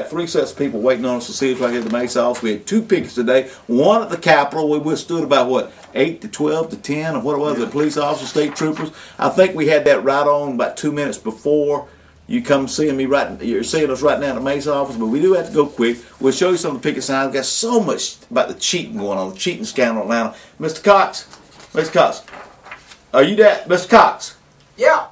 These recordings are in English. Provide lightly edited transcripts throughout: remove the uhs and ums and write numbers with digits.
Three sets of people waiting on us to see us right here at the Mesa office. We had two pickets today. One at the Capitol. We withstood about, what, 8 to 12 to 10 or what it was, the police officers, state troopers. I think we had that right on about 2 minutes before you come seeing me right. You're seeing us right now at the Mesa office, but we do have to go quick. We'll show you some of the picket signs. We've got so much about the cheating going on, the cheating scandal in Atlanta. Mr. Cox, are you there? Mr. Cox? Yeah.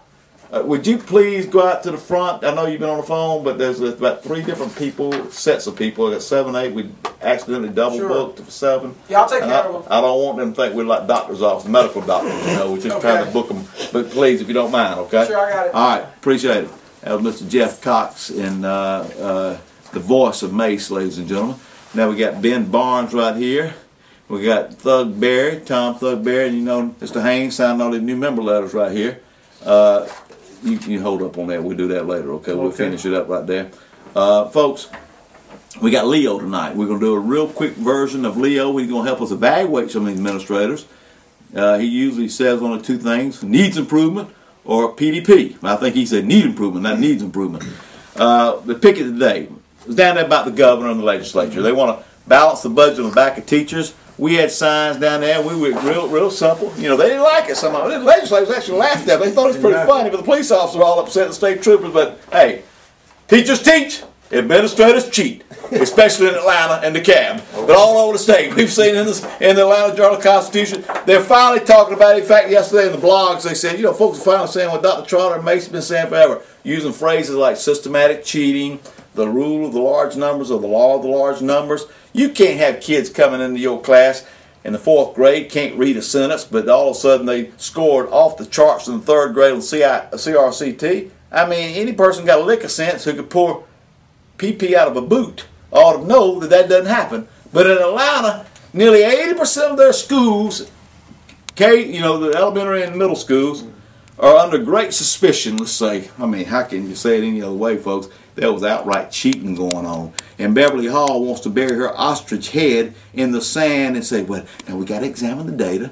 Would you please go out to the front? I know you've been on the phone, but there's about 3 different people, sets of people. I got 7, 8. We accidentally double booked for 7. Yeah, I'll take care of them. I don't want them to think we're like doctor's office, medical doctors. You know, we're just trying to book them. But please, if you don't mind, okay? Sure, I got it. All right, appreciate it. That was Mr. Jeff Cox and the voice of Mace, ladies and gentlemen. Now we got Ben Barnes right here. We got Thug Barry, Tom Thug Barry, and you know Mr. Haynes signing all the new member letters right here. You can hold up on that. We'll do that later, okay? We'll finish it up right there. Folks, we got Leo tonight. We're going to do a real quick version of Leo. He's going to help us evaluate some of these administrators. He usually says only 2 things, needs improvement or PDP. I think he said need improvement, not needs improvement. The picket today was down there about the governor and the legislature. They want to balance the budget on the back of teachers. We had signs down there. We were real simple. You know, they didn't like it. Some of the legislators actually laughed at it. They thought it was pretty funny, but the police officers were all upset, the state troopers. But hey, teachers teach, administrators cheat, especially in Atlanta and DeKalb, but all over the state. We've seen in the Atlanta Journal-Constitution. They're finally talking about it. In fact, yesterday in the blogs, they said, you know, folks are finally saying what Dr. Trotter and Mace have been saying forever, using phrases like systematic cheating, the rule of the large numbers, or the law of the large numbers. You can't have kids coming into your class in the 4th grade, can't read a sentence, but all of a sudden they scored off the charts in the 3rd grade on CRCT. I mean, any person got a lick of sense who could pour pee out of a boot ought to know that that doesn't happen. But in Atlanta, nearly 80% of their schools, you know, the elementary and middle schools, are under great suspicion, let's say. I mean, how can you say it any other way, folks? There was outright cheating going on. And Beverly Hall wants to bury her ostrich head in the sand and say, well, now we got to examine the data.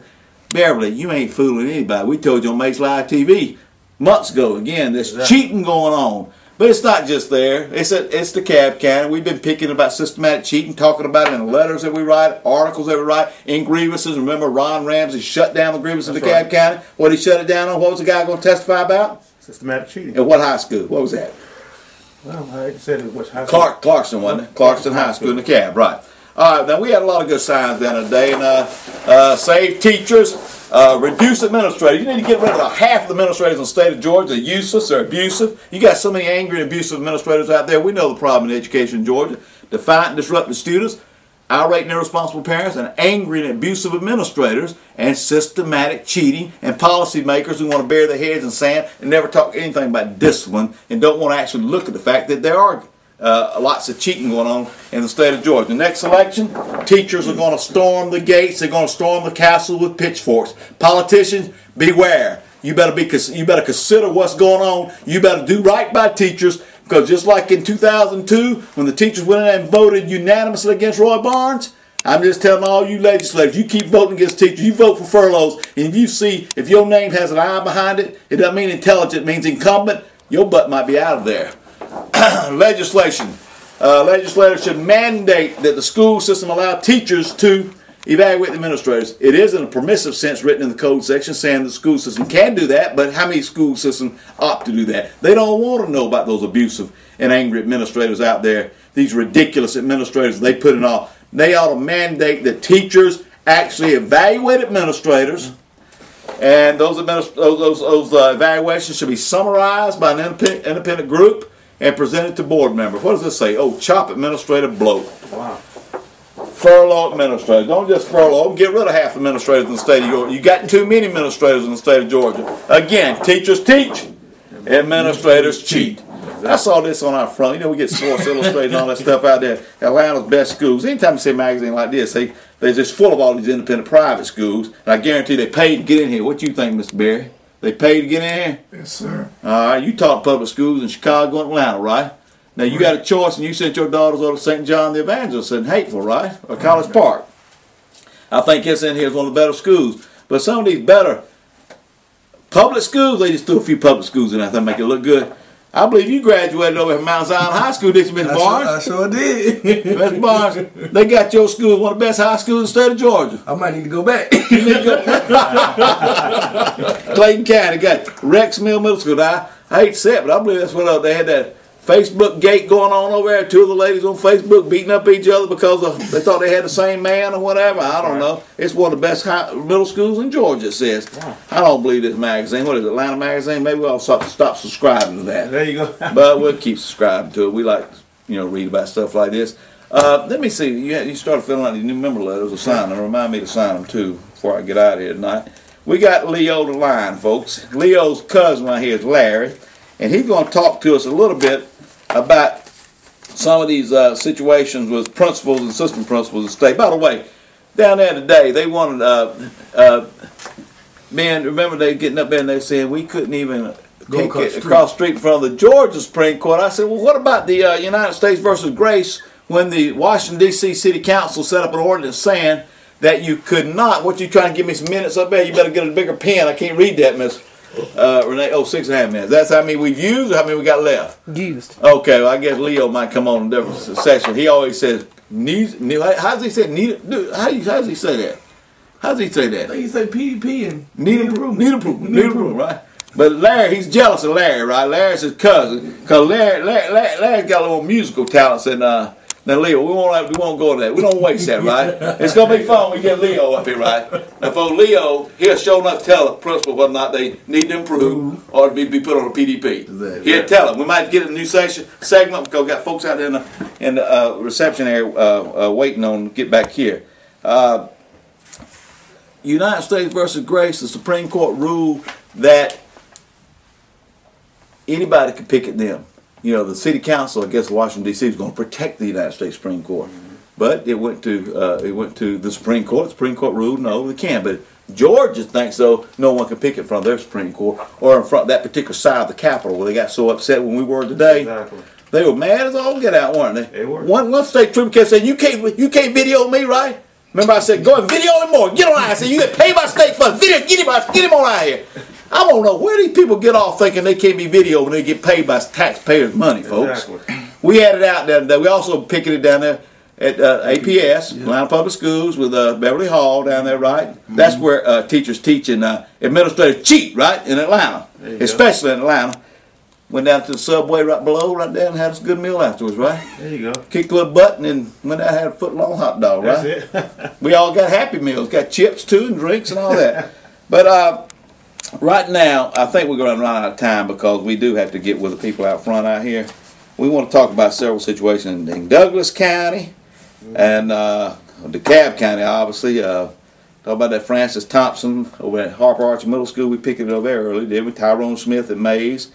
Beverly, you ain't fooling anybody. We told you on Mace Live TV months ago. Again, there's cheating going on. But it's not just there. It's DeKalb County. We've been picking about systematic cheating, talking about it in the letters that we write, articles that we write, in grievances. Remember, Ron Ramsey shut down the grievances in DeKalb County. What did he shut it down on? What was the guy going to testify about? Systematic cheating. At what high school? What was that? Well, I said it was high school. Clarkston, wasn't it? Clarkston High School in DeKalb, right. All right, now we had a lot of good signs down today. And save teachers, reduce administrators. You need to get rid of half of the administrators in the state of Georgia. They're useless, they're abusive. You got so many angry and abusive administrators out there. We know the problem in education in Georgia. Defiant and disruptive students, irate and irresponsible parents, and angry and abusive administrators, and systematic cheating, and policymakers who want to bury their heads in sand and never talk anything about discipline and don't want to actually look at the fact that there are lots of cheating going on in the state of Georgia. The next election, teachers are going to storm the gates. They're going to storm the castle with pitchforks. Politicians, beware. You better consider what's going on. You better do right by teachers, because just like in 2002, when the teachers went in and voted unanimously against Roy Barnes, I'm just telling all you legislators, you keep voting against teachers, you vote for furloughs, and if your name has an I behind it, it doesn't mean intelligent, it means incumbent, your butt might be out of there. Legislation. Legislators should mandate that the school system allow teachers to evaluate the administrators. It is in a permissive sense written in the code section saying the school system can do that, but how many school systems opt to do that? They don't want to know about those abusive and angry administrators out there, these ridiculous administrators they put in all. They ought to mandate that teachers actually evaluate administrators, and those evaluations should be summarized by an independent group and presented to board members. What does this say? Oh, chop administrative bloat. Wow. Furlough administrators. Don't just furlough them. Get rid of half the administrators in the state of Georgia. You got too many administrators in the state of Georgia. Again, teachers teach, administrators cheat. I saw this on our front. You know, we get Sports Illustrated and all that stuff out there. Atlanta's best schools. Anytime you see a magazine like this, they're just full of all these independent private schools. And I guarantee they paid to get in here. What do you think, Mr. Berry? They paid to get in here? Yes, sir. All right, you taught public schools in Chicago and Atlanta, right? Now, you got a choice, and you sent your daughters over to St. John the Evangelist in Hateville, right? Or College Park. I think it's in here as one of the better schools. But some of these better public schools, they just threw a few public schools in there to make it look good. I believe you graduated over at Mount Zion High School, didn't you, Miss Barnes? I sure did. Miss Barnes, they got your school one of the best high schools in the state of Georgia. I might need to go back. Clayton County got Rex Middle School. Now, I hate to say it, but I believe that's what they had that Facebook gate going on over there. Two of the ladies on Facebook beating up each other because they thought they had the same man or whatever. I don't know. It's one of the best middle schools in Georgia, it says. Wow. I don't believe this magazine. What is it, Atlanta Magazine? Maybe we'll stop subscribing to that. There you go. But we'll keep subscribing to it. We like, read about stuff like this. Let me see. You started filling out the new member letters or sign them. Remind me to sign them, too, before I get out of here tonight. We got Leo the line, folks. Leo's cousin right here is Larry, and he's going to talk to us a little bit about some of these situations with principals and assistant principals in the state. By the way, down there today, they wanted, remember they getting up there and they saying we couldn't even across the street in front of the Georgia Supreme Court. I said, well, what about the United States versus Grace when the Washington, D.C. City Council set up an ordinance saying that you could not, what you trying to give me some minutes up there, you better get a bigger pen. I can't read that, Miss Renee. 6.5 minutes. That's how many we've used or how many we got left? Used. Okay, well, I guess Leo might come on a different session. He always says, how does he say how does he say that? How does he say that? I think he said PDP and Need improvement, right? But Larry, he's jealous of Larry, right? Larry's his cousin. Because Larry's got a little musical talents. And now, Leo, we won't go to that. We don't waste that, right? It's going to be fun when we get Leo up here, right? Now, for Leo, he'll show enough tell the principal whether or not they need to improve or to be put on a PDP. Exactly. He'll tell them. We might get a new segment because we got folks out there in the reception area waiting on to get back here. United States versus Grace, the Supreme Court ruled that anybody could picket them. The city council, I guess, Washington D.C. was going to protect the United States Supreme Court, but it went to the Supreme Court. The Supreme Court ruled no, they can't. But Georgia thinks so. No one can picket in front of their Supreme Court or in front of that particular side of the Capitol where they got so upset when we were today. Exactly. They were mad as all get out, weren't they? They were. One state trooper kept saying, "You can't video me, right?" Remember, I said, "Go and video him more. Get on out." I said, "You get paid by state funds. Video, get him on out here." I don't know where these people get off thinking they can't be videoed when they get paid by taxpayers' money, folks. Exactly. We had it out there. We also picketed down there at APS, Atlanta Public Schools, with Beverly Hall down there, right? That's where teachers teach and administrators cheat, right, in Atlanta, especially in Atlanta. Went down to the Subway right below, right there, and had us a good meal afterwards, right? There you go. Kicked a little butt and then went out and had a foot-long hot dog, right? That's it. We all got Happy Meals, got chips too and drinks and all that. But right now, I think we're going to run out of time because we do have to get with the people out front out here. We want to talk about several situations in Douglas County and DeKalb County, obviously. Talk about that Francis Thompson over at Harper Archer Middle School. We picked it over there early, did we? Tyrone Smith at Mays,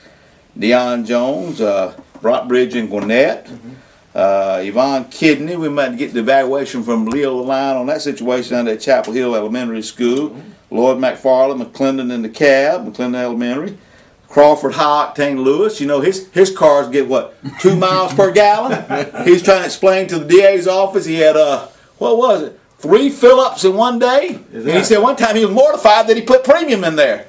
Deion Jones, Brockbridge and Gwinnett, Yvonne Kidney. We might get the evaluation from Leo Line on that situation down at Chapel Hill Elementary School. Lloyd McFarland, McClendon in the cab, McClendon Elementary. Crawford High Octane Lewis, his cars get what, 2 miles per gallon? He's trying to explain to the DA's office he had 3 fill-ups in one day? Exactly. And he said one time he was mortified that he put premium in there.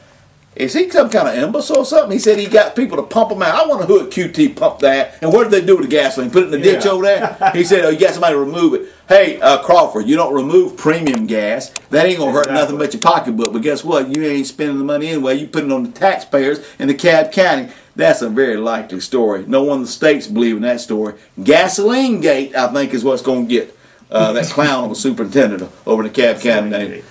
Is he some kind of imbecile or something? He said he got people to pump them out. I wonder who at QT pumped that. And what did they do with the gasoline? Put it in the ditch over there? He said, you got somebody to remove it. Hey, Crawford, you don't remove premium gas. That ain't going to hurt nothing but your pocketbook. But guess what? You ain't spending the money anyway. You put it on the taxpayers in DeKalb County. That's a very likely story. No one in the states believing that story. Gasoline Gate, I think, is what's going to get that clown of a superintendent over in DeKalb County named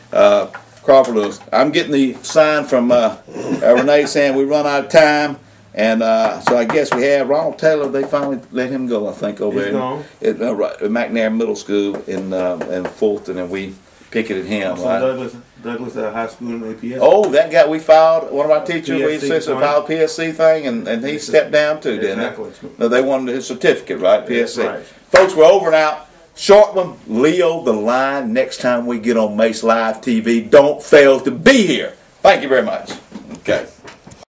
Crawford Lewis. I'm getting the sign from Renee saying we run out of time, and so I guess we have Ronald Taylor. They finally let him go, I think, over there at McNair Middle School in Fulton, and we picketed him. Douglas High School in APS. Oh, that guy, we filed, one of our teachers, we insisted filed PSC thing, and he stepped down too, didn't he? No, they wanted his certificate, right? PSC. Right. Folks, we're over and out. Short one, Leo the Line. Next time we get on Mace Live TV, don't fail to be here. Thank you very much. Okay.